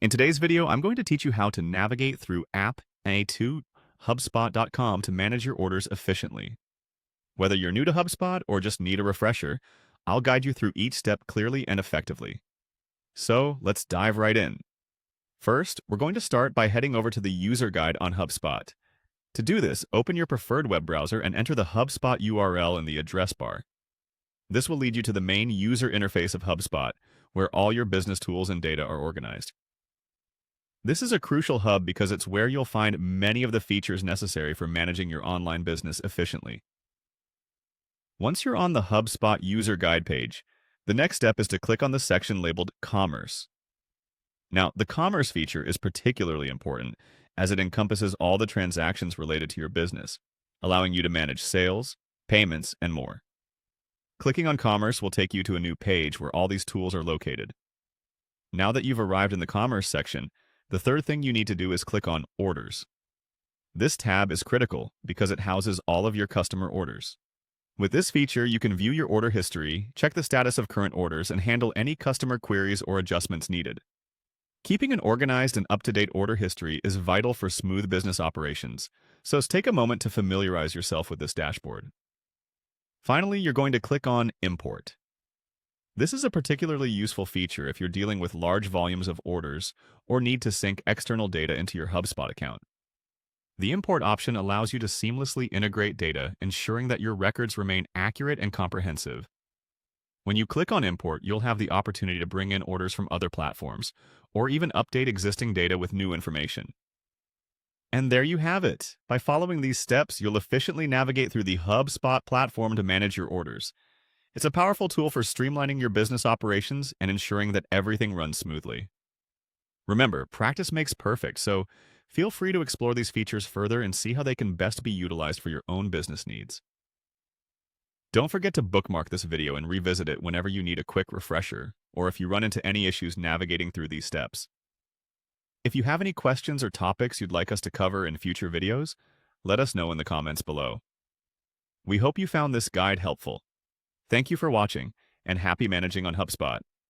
In today's video, I'm going to teach you how to navigate through App A2 HubSpot.com to manage your orders efficiently. Whether you're new to HubSpot or just need a refresher, I'll guide you through each step clearly and effectively. So let's dive right in. First, we're going to start by heading over to the user guide on HubSpot. To do this, open your preferred web browser and enter the HubSpot URL in the address bar. This will lead you to the main user interface of HubSpot, where all your business tools and data are organized. This is a crucial hub because it's where you'll find many of the features necessary for managing your online business efficiently. Once you're on the HubSpot user guide page, the next step is to click on the section labeled Commerce. Now, the Commerce feature is particularly important as it encompasses all the transactions related to your business, allowing you to manage sales, payments, and more. Clicking on Commerce will take you to a new page where all these tools are located. Now that you've arrived in the Commerce section, the third thing you need to do is click on Orders. This tab is critical because it houses all of your customer orders. With this feature, you can view your order history, check the status of current orders, and handle any customer queries or adjustments needed. Keeping an organized and up-to-date order history is vital for smooth business operations, so take a moment to familiarize yourself with this dashboard. Finally, you're going to click on Import. This is a particularly useful feature if you're dealing with large volumes of orders or need to sync external data into your HubSpot account. The import option allows you to seamlessly integrate data, ensuring that your records remain accurate and comprehensive. When you click on Import, you'll have the opportunity to bring in orders from other platforms, or even update existing data with new information. And there you have it. By following these steps, you'll efficiently navigate through the HubSpot platform to manage your orders. It's a powerful tool for streamlining your business operations and ensuring that everything runs smoothly. Remember, practice makes perfect, so feel free to explore these features further and see how they can best be utilized for your own business needs. Don't forget to bookmark this video and revisit it whenever you need a quick refresher, or if you run into any issues navigating through these steps. If you have any questions or topics you'd like us to cover in future videos, let us know in the comments below. We hope you found this guide helpful. Thank you for watching, and happy managing on HubSpot.